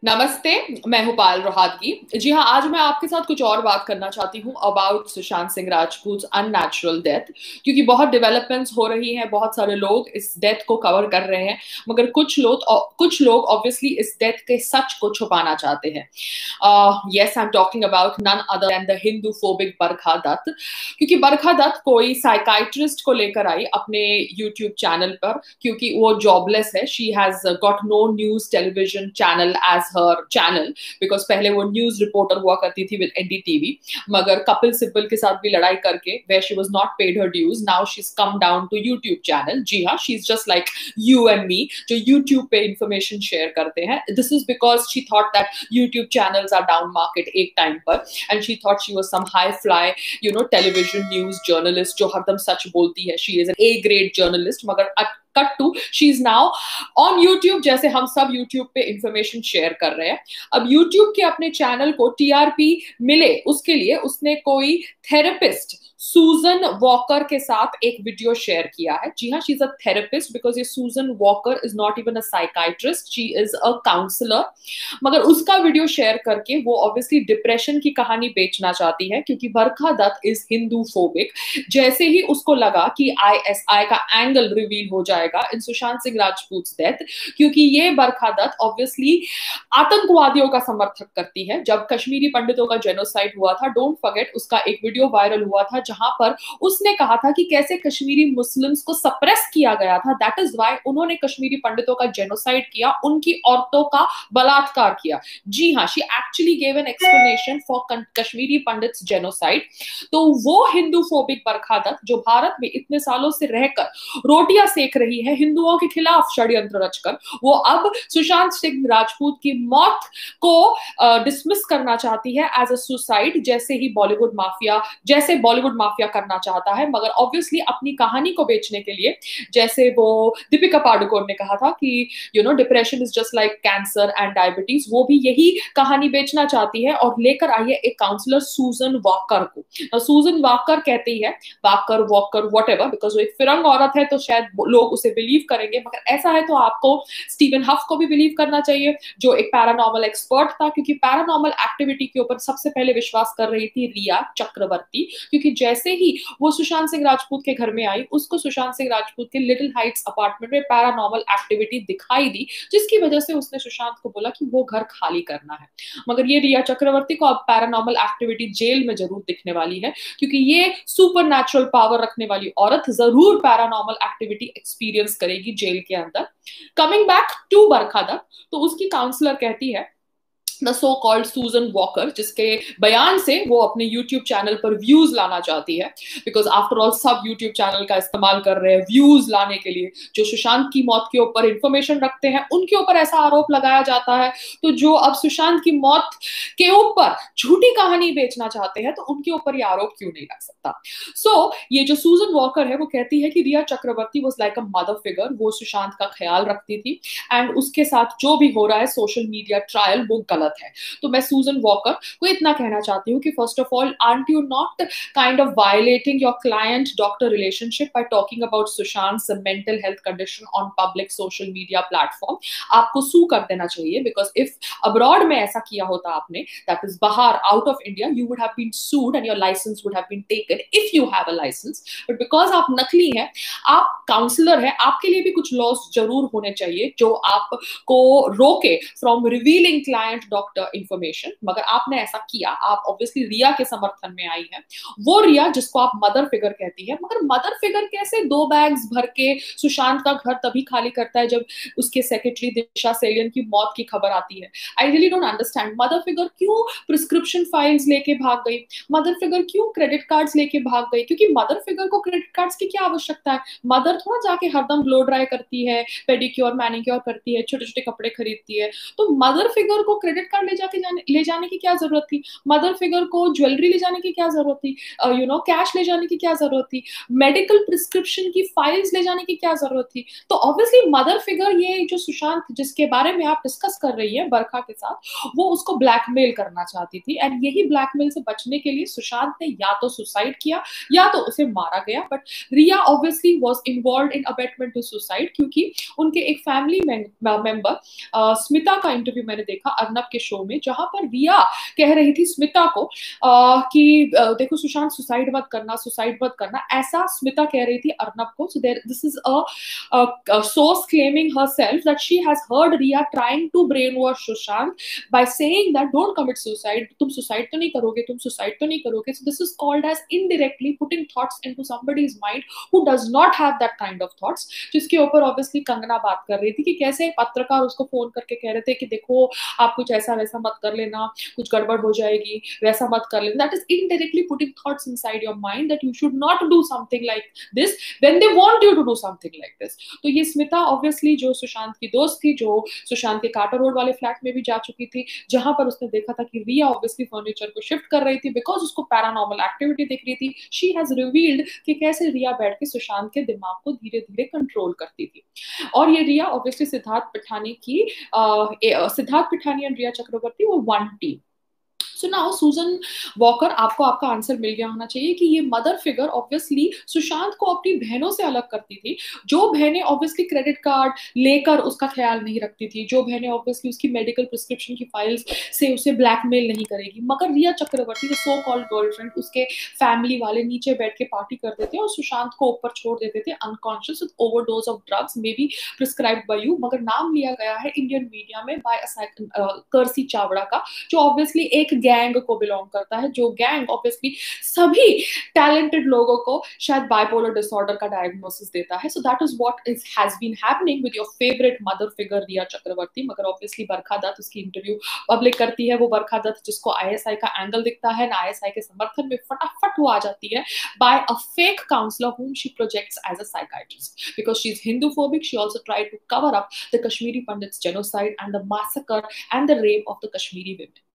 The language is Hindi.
नमस्ते। मैं हूं पायल रोहातगी। जी हाँ, आज मैं आपके साथ कुछ और बात करना चाहती हूँ about Sushant Singh Rajput unnatural death, क्योंकि बहुत डेवलपमेंट्स हो रही हैं, बहुत सारे लोग इस डेथ को कवर कर रहे हैं, मगर कुछ लोग ऑब्वियसली इस डेथ के सच को छुपाना चाहते हैं। Yes, I am talking about none other than the Hindu phobic Barkha Dutt, क्योंकि बरखा दत्त कोई साइकाइट्रिस्ट को लेकर आई अपने यूट्यूब चैनल पर, क्योंकि वो जॉबलेस है। She has got no news television channel as her channel, because पहले वो न्यूज रिपोर्टर हुआ करती थी विद एनडीटीवी, मगर कपिल सिब्बल के साथ भी लड़ाई करके where she was not paid her dues, now she is come down to YouTube channel. जी हाँ, she is just like you and me, जो यूट्यूब पे इंफॉर्मेशन शेयर करते हैं। This is because she thought that YouTube channels are down market एक टाइम पर, and she thought she was some high fly television news journalist जो हरदम सच बोलती है। She is an A grade journalist, मगर cut to she is now on YouTube, जैसे हम सब यूट्यूब पे इंफॉर्मेशन शेयर कर रहे हैं। अब यूट्यूब के अपने चैनल को टीआरपी मिले, उसके लिए उसने कोई थेरेपिस्ट सूजन वॉकर के साथ एक वीडियो शेयर किया है। जी हाँ, she is a therapist, because ये Susan Walker is not even a psychiatrist, she is a counsellor. मगर उसका वीडियो शेयर करके वो ऑब्वियसली डिप्रेशन की कहानी बेचना चाहती है, क्योंकि बरखा दत्त इज हिंदू फोबिक। जैसे ही उसको लगा कि आईएसआई का एंगल रिवील हो जाएगा इन सुशांत सिंह राजपूत डेथ, क्योंकि ये बरखा दत्त ऑब्वियसली आतंकवादियों का समर्थक करती है। जब कश्मीरी पंडितों का जेनोसाइड हुआ था, डोंट फॉरगेट, उसका एक वीडियो वायरल हुआ था जहां पर उसने कहा था कि कैसे कश्मीरी मुस्लिम्स को सप्रेस किया गया था, दैट इज वाई उन्होंने कश्मीरी पंडितों का जेनोसाइड किया, उनकी औरतों का बलात्कार किया। जी हाँ, she actually gave an explanation for Kashmiri pandits genocide. तो वो हिंदू फोबिक बरखा दत्त, जो भारत में इतने सालों से रहकर रोटियां सेक रही है हिंदुओं के खिलाफ षड्यंत्र रचकर, वो अब सुशांत सिंह राजपूत की मौत को डिसमिस करना चाहती है एज अ सुसाइड, जैसे बॉलीवुड माफिया करना चाहता है। मगर ऑब्वियसली अपनी कहानी को बेचने के लिए, जैसे वो दीपिका पादुकोण ने कहा था कि depression is just like cancer and diabetes, वो भी यही कहानी बेचना चाहती है और लेकर आई है एक काउंसलर सूजन वॉकर को। सूजन वॉकर कहती है, walker walker what ever, because वो एक फिरंग औरत है तो शायद लोग उसे बिलीव करेंगे, मगर ऐसा है तो आपको स्टीवन हफ को भी बिलीव करना चाहिए, जो एक पैरानॉर्मल एक्सपर्ट था, क्योंकि पैरानॉर्मल एक्टिविटी के ऊपर सबसे पहले विश्वास कर रही थी रिया चक्रवर्ती। क्योंकि जैसे ही वो सुशांत सिंह राजपूत के घर में आई, उसको सुशांत सिंह राजपूत के लिटिल हाइट्स अपार्टमेंट में पैरानॉर्मल एक्टिविटी दिखाई दी, जिसकी वजह से उसने सुशांत को बोला कि वो घर खाली करना है। मगर ये रिया चक्रवर्ती को अब पैरानॉर्मल एक्टिविटी जेल में जरूर दिखने वाली है, क्योंकि ये सुपर नेचुरल पावर रखने वाली औरत जरूर पैरानॉर्मल एक्टिविटी एक्सपीरियंस करेगी जेल के अंदर। कमिंग बैक टू बरखा दत्त, तो उसकी काउंसलर कहती है, द सो कॉल्ड सूजन वॉकर, जिसके बयान से वो अपने यूट्यूब चैनल पर व्यूज लाना चाहती है, बिकॉज आफ्टर ऑल सब यूट्यूब चैनल का इस्तेमाल कर रहे हैं व्यूज लाने के लिए। जो सुशांत की मौत के ऊपर इंफॉर्मेशन रखते हैं उनके ऊपर ऐसा आरोप लगाया जाता है, तो जो अब सुशांत की मौत के ऊपर झूठी कहानी बेचना चाहते हैं, तो उनके ऊपर ये आरोप क्यों नहीं लग सकता। ये जो सूजन वॉकर है वो कहती है कि Rhea Chakraborty was like a mother figure, वो सुशांत का ख्याल रखती थी, एंड उसके साथ जो भी हो रहा है सोशल मीडिया ट्रायल, वो गलत है। तो मैं सूजन वॉकर को इतना कहना चाहती हूँ कि first of all, aunt you not kind of violating your client doctor relationship bye talking about Sushant mental health condition on public social media platform. आपको सू कर देना चाहिए, बिकॉज इफ अब्रॉड में ऐसा किया होता आपने, दैट इज बाहर out of India, you would have been sued and your licence would have been taken if you have a licence. But because आप नकली हैं, आप काउंसलर हैं, आपके लिए भी कुछ लॉस जरूर होने चाहिए जो आपको रोके from revealing client doctor information. मगर आपने ऐसा किया, आप ऑब्वियसली रिया के समर्थन में आई है, वो रिया जिसको आप मदर फिगर कहती है। मगर मदर फिगर कैसे 2 बैग्स भर के सुशांत का घर तभी खाली करता है जब उसके सेक्रेटरी दिशा सेलियन की मौत की खबर आती है। I really don't understand, mother figure क्यों प्रिस्क्रिप्शन फाइल्स लेके भाग गई, मदर फिगर क्यों क्रेडिट कार्ड्स लेके भाग गई, क्योंकि मदर फिगर को क्रेडिट कार्ड्स की क्या आवश्यकता है। मदर थोड़ा जाके हरदम ब्लो ड्राई करती है, पेडिक्योर मैनिक्योर करती है, छोटे छोटे कपड़े खरीदती है, तो मदर फिगर को क्रेडिट कार्ड ले जाने की क्या जरूरत थी? मदर फिगर को ज्वेलरी ले जाने की क्या जरूरत थी? कैश ले जाने की क्या जरूरत थी? मेडिकल प्रिस्क्रिप्शन की फाइल्स ले जाने की क्या जरूरत थी? तो ऑब्वियसली मदर फिगर, ये जो सुशांत जिसके बारे में आप डिस्कस कर रही है बरखा के साथ, वो उसको ब्लैकमेल करना चाहती थी। एंड यही ब्लैकमेल से बचने के लिए सुशांत ने या तो सुसाइड किया या तो उसे मारा गया। But Rhea obviously was involved in abetment to suicide, क्योंकि उनके एक फैमिली मेंबर स्मिता का इंटरव्यू मैंने देखा अर्नब के शो में, जहां पर रिया कह रही थी स्मिता को कि देखो सुशांत सुसाइड मत करना, ऐसा स्मिता कह रही थी अर्नब को। So there this is a source claiming herself that she has heard Riya trying to brainwash Sushant by saying that don't commit suicide, तुम सुसाइड तो नहीं करोगे, तुम सुसाइड तो नहीं करोगे। So this is called as indirectly putting thoughts into somebody's mind who does not have that kind of thoughts, जिसके ऊपर ऑब्वियसली कंगना बात कर रही थी कि कैसे पत्रकार उसको फोन करके कह रहे थे कि देखो आप कुछ ऐसा वैसा मत कर लेना, कुछ गड़बड़ हो जाएगी, वैसा मत कर लेना। That is indirectly putting thoughts inside your mind that you should not do something like this when they want you to do something like this. तो ये स्मिता ऑब्वियसली जो सुशांत की दोस्त थी, जो सुशांत के कार्टर रोड वाले फ्लैट में भी जा चुकी थी, जहां पर उसने देखा था कि रिया ऑब्वियसली फर्नीचर को शिफ्ट कर रही थी बिकॉज उसको पैरानॉर्मल एक्टिविटी दिख रही थी। शी हैज रिवील्ड कि कैसे रिया बैठ के सुशांत के दिमाग को धीरे धीरे कंट्रोल करती थी। और ये रिया ऑब्वियसली सिद्धार्थ पिठानी एंड रिया चक्रवर्ती वो वन टीम। सो नाउ सुजन वॉकर, आपको आपका आंसर मिल गया होना चाहिए कि ये मदर फिगर ऑब्वियसली सुशांत को अपनी बहनों से अलग करती थी। जो बहनें ऑब्वियसली क्रेडिट कार्ड लेकर उसका ख्याल नहीं रखती थी, जो बहनें ऑब्वियसली उसकी मेडिकल प्रिस्क्रिप्शन की फाइल्स से उसे ब्लैकमेल नहीं करेगी, मगर रिया चक्रवर्ती जो सो कॉल्ड गर्लफ्रेंड, उसके फैमिली वाले नीचे बैठ के पार्टी करते थे और सुशांत को ऊपर छोड़ देते थे unconscious with overdose of drugs may be prescribed bye you. मगर नाम लिया गया है इंडियन मीडिया में बाय कर्सी चावड़ा का, जो ऑब्वियसली एक गैंग को बिलोंग करता है, जो गैंग ऑब्वियसली सभी टैलेंटेड लोगों को शायद बाइपोलर डिसऑर्डर का डायग्नोसिस देता है। So that is what is has been happening with your favourite mother figure Rhea Chakraborty. मगर ऑब्वियसली बरखा दत्त उसकी इंटरव्यू पब्लिक करती है, वो बरखा दत्त जिसको आईएसआई का एंगल दिखता है, आईएसआई के समर्थन में फटाफट वो आ जाती है by a fake counsellor whom she projects as a psychiatrist because she's Hindu-phobic. She also tried to cover up the Kashmiri Pandits genocide and the massacre and the rape of the Kashmiri women.